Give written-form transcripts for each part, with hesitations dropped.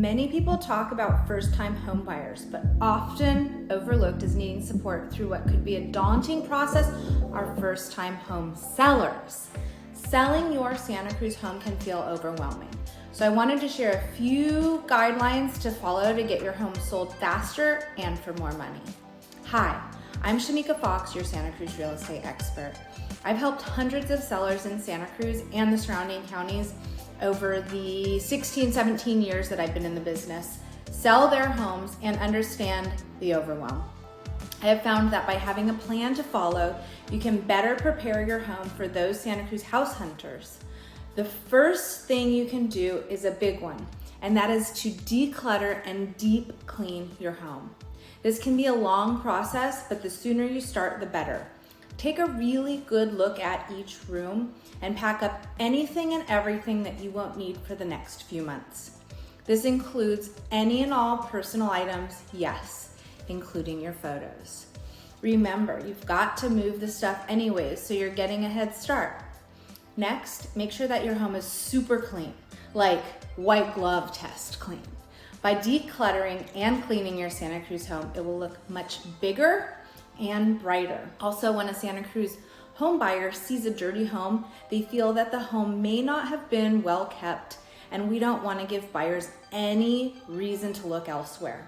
Many people talk about first-time home buyers, but often overlooked as needing support through what could be a daunting process are first-time home sellers. Selling your Santa Cruz home can feel overwhelming. So I wanted to share a few guidelines to follow to get your home sold faster and for more money. Hi, I'm Shemeika Fox, your Santa Cruz real estate expert. I've helped hundreds of sellers in Santa Cruz and the surrounding counties over the 17 years that I've been in the business, sell their homes and understand the overwhelm. I have found that by having a plan to follow, you can better prepare your home for those Santa Cruz house hunters. The first thing you can do is a big one, and that is to declutter and deep clean your home. This can be a long process, but the sooner you start, the better. Take a really good look at each room and pack up anything and everything that you won't need for the next few months. This includes any and all personal items, yes, including your photos. Remember, you've got to move the stuff anyways, so you're getting a head start. Next, make sure that your home is super clean, like white glove test clean. By decluttering and cleaning your Santa Cruz home, it will look much bigger and brighter. Also, when a Santa Cruz home buyer sees a dirty home, they feel that the home may not have been well kept, and we don't want to give buyers any reason to look elsewhere.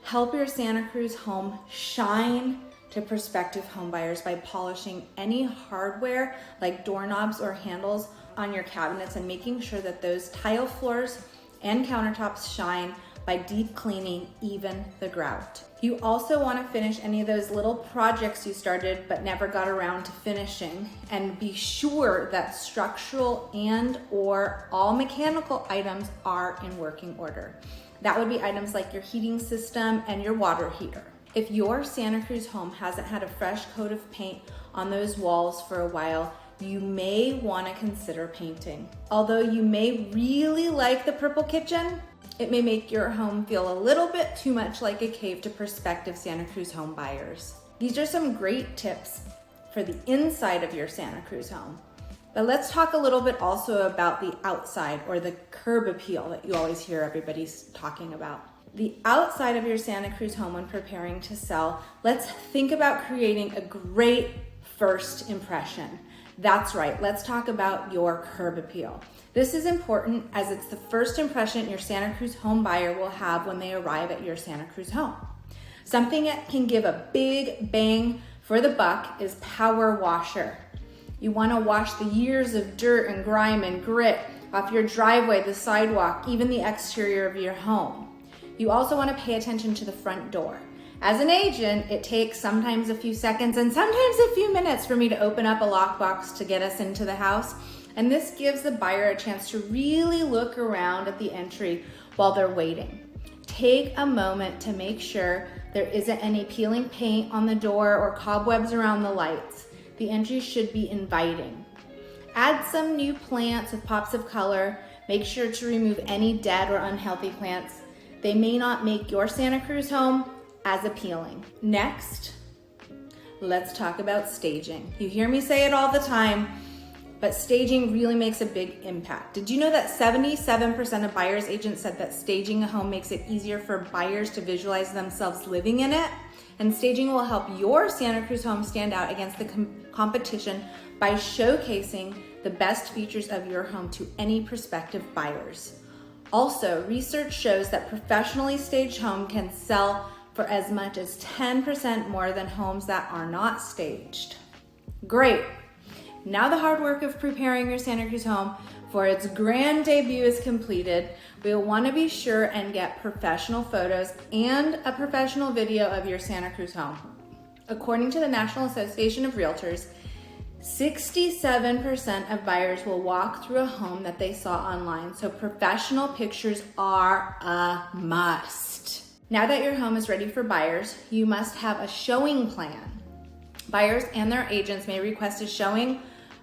Help your Santa Cruz home shine to prospective home buyers by polishing any hardware like doorknobs or handles on your cabinets and making sure that those tile floors and countertops shine by deep cleaning even the grout. You also want to finish any of those little projects you started but never got around to finishing, and be sure that structural and or all mechanical items are in working order. That would be items like your heating system and your water heater. If your Santa Cruz home hasn't had a fresh coat of paint on those walls for a while, you may want to consider painting. Although you may really like the purple kitchen, it may make your home feel a little bit too much like a cave to prospective Santa Cruz home buyers. These are some great tips for the inside of your Santa Cruz home. But let's talk a little bit also about the outside, or the curb appeal that you always hear everybody's talking about. The outside of your Santa Cruz home when preparing to sell, let's think about creating a great first impression. That's right, let's talk about your curb appeal. This is important as it's the first impression your Santa Cruz home buyer will have when they arrive at your Santa Cruz home. Something that can give a big bang for the buck is power washer. You want to wash the years of dirt and grime and grit off your driveway, the sidewalk, even the exterior of your home. You also want to pay attention to the front door. As an agent, it takes sometimes a few seconds and sometimes a few minutes for me to open up a lockbox to get us into the house. And this gives the buyer a chance to really look around at the entry while they're waiting. Take a moment to make sure there isn't any peeling paint on the door or cobwebs around the lights. The entry should be inviting. Add some new plants with pops of color. Make sure to remove any dead or unhealthy plants. They may not make your Santa Cruz home as appealing. Next, let's talk about staging. You hear me say it all the time, but staging really makes a big impact. Did you know that 77% of buyers agents said that staging a home makes it easier for buyers to visualize themselves living in it? And staging will help your Santa Cruz home stand out against the competition by showcasing the best features of your home to any prospective buyers. Also, research shows that professionally staged home can sell for as much as 10% more than homes that are not staged. Great. Now the hard work of preparing your Santa Cruz home for its grand debut is completed. We'll want to be sure and get professional photos and a professional video of your Santa Cruz home. According to the National Association of Realtors, 67% of buyers will walk through a home that they saw online, so professional pictures are a must. Now that your home is ready for buyers, you must have a showing plan. Buyers and their agents may request a showing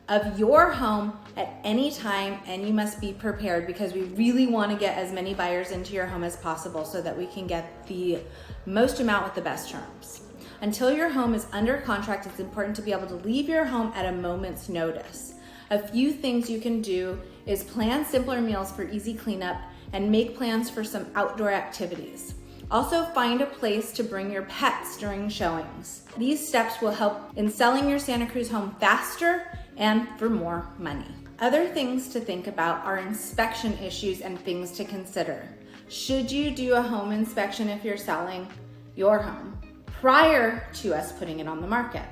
of your home at any time, and you must be prepared because we really want to get as many buyers into your home as possible so that we can get the most amount with the best terms. Until your home is under contract, it's important to be able to leave your home at a moment's notice. A few things you can do is plan simpler meals for easy cleanup. and make plans for some outdoor activities. Also, find a place to bring your pets during showings. These steps will help in selling your Santa Cruz home faster and for more money. Other things to think about are inspection issues and things to consider. Should you do a home inspection if you're selling your home prior to us putting it on the market?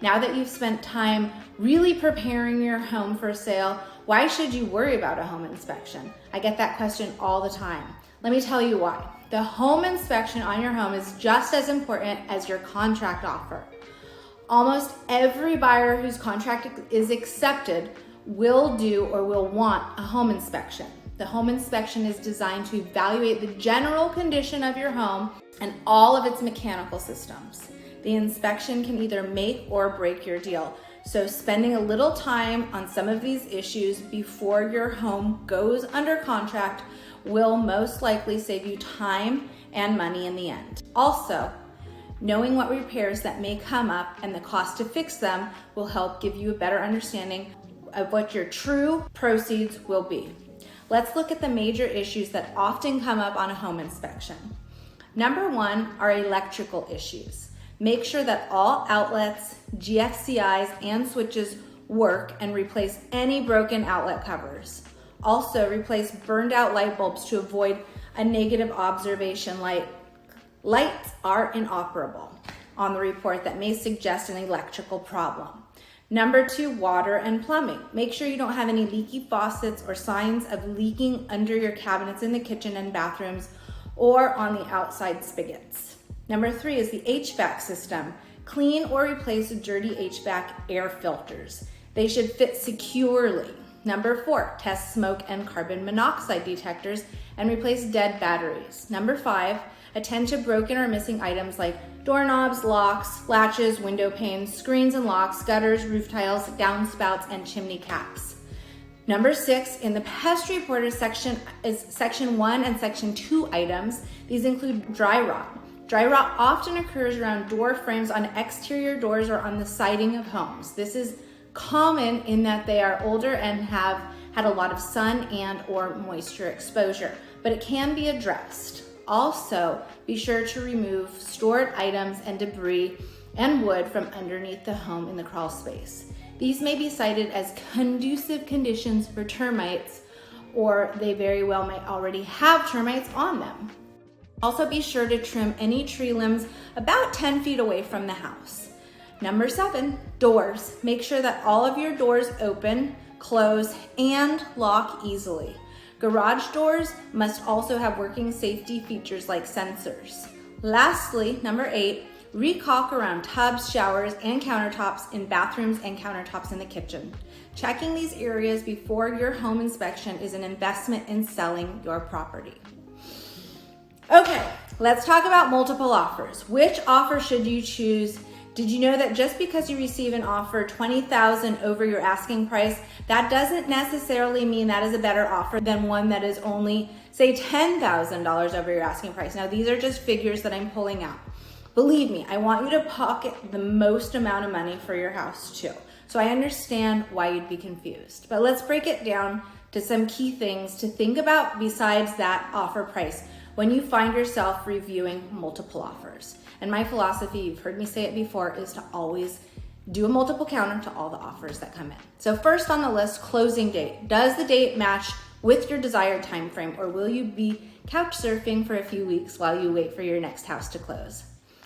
Now that you've spent time really preparing your home for sale, why should you worry about a home inspection? I get that question all the time. Let me tell you why. The home inspection on your home is just as important as your contract offer. Almost every buyer whose contract is accepted will do or will want a home inspection. The home inspection is designed to evaluate the general condition of your home and all of its mechanical systems. The inspection can either make or break your deal. So spending a little time on some of these issues before your home goes under contract will most likely save you time and money in the end. Also, knowing what repairs that may come up and the cost to fix them will help give you a better understanding of what your true proceeds will be. Let's look at the major issues that often come up on a home inspection. Number one are electrical issues. Make sure that all outlets, GFCIs, and switches work and replace any broken outlet covers. Also, replace burned out light bulbs to avoid a negative observation like lights are inoperable on the report that may suggest an electrical problem. Number two, water and plumbing. Make sure you don't have any leaky faucets or signs of leaking under your cabinets in the kitchen and bathrooms or on the outside spigots. Number three is the HVAC system. Clean or replace dirty HVAC air filters. They should fit securely. Number four, test smoke and carbon monoxide detectors and replace dead batteries. Number five, attend to broken or missing items like doorknobs, locks, latches, window panes, screens and locks, gutters, roof tiles, downspouts, and chimney caps. Number six, in the pest reporter section is section 1 and section 2 items. These include dry rot. Dry rot often occurs around door frames on exterior doors or on the siding of homes. This is common in that they are older and have had a lot of sun and or moisture exposure, but it can be addressed. Also, be sure to remove stored items and debris and wood from underneath the home in the crawl space. These may be cited as conducive conditions for termites, or they very well may already have termites on them. Also, be sure to trim any tree limbs about 10 feet away from the house. Number seven, doors. Make sure that all of your doors open, close, and lock easily. Garage doors must also have working safety features like sensors. Lastly, number eight, RECAULK around tubs, showers, and countertops in bathrooms and countertops in the kitchen. Checking these areas before your home inspection is an investment in selling your property. Okay, let's talk about multiple offers. Which offer should you choose? Did you know that just because you receive an offer $20,000 over your asking price, that doesn't necessarily mean that is a better offer than one that is only, say, $10,000 over your asking price? Now, these are just figures that I'm pulling out. Believe me, I want you to pocket the most amount of money for your house too. So I understand why you'd be confused. But let's break it down to some key things to think about besides that offer price when you find yourself reviewing multiple offers. And my philosophy, you've heard me say it before, is to always do a multiple counter to all the offers that come in. So first on the list, closing date. Does the date match with your desired time frame, or will you be couch surfing for a few weeks while you wait for your next house to close?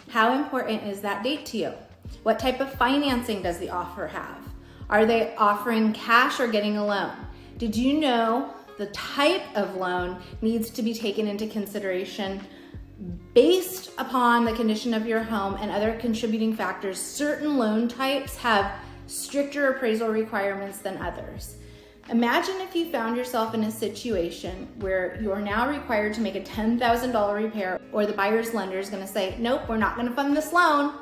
How important is that date to you? What type of financing does the offer have? Are they offering cash or getting a loan? Did you know the type of loan needs to be taken into consideration based upon the condition of your home and other contributing factors? Certain loan types have stricter appraisal requirements than others. Imagine if you found yourself in a situation where you're now required to make a $10,000 repair, or the buyer's lender is going to say, nope, we're not going to fund this loan.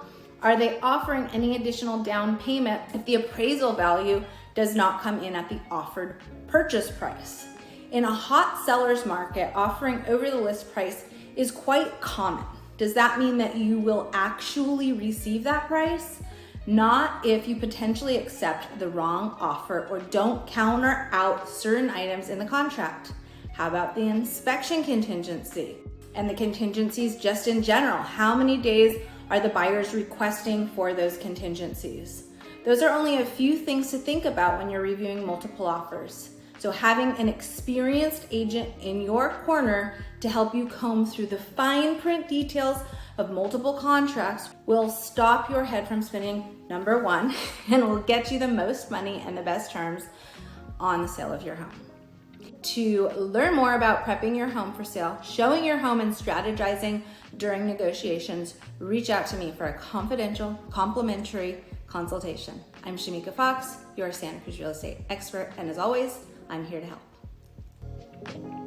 Are they offering any additional down payment if the appraisal value does not come in at the offered purchase price? In a hot seller's market, offering over the list price is quite common. Does that mean that you will actually receive that price? Not if you potentially accept the wrong offer or don't counter out certain items in the contract. How about the inspection contingency? And the contingencies just in general. How many days are the buyers requesting for those contingencies? Those are only a few things to think about when you're reviewing multiple offers. So having an experienced agent in your corner to help you comb through the fine print details of multiple contracts will stop your head from spinning, number one, and will get you the most money and the best terms on the sale of your home. To learn more about prepping your home for sale, showing your home, and strategizing during negotiations, reach out to me for a confidential, complimentary consultation. I'm Shemeika Fox, your Santa Cruz real estate expert, and as always, I'm here to help.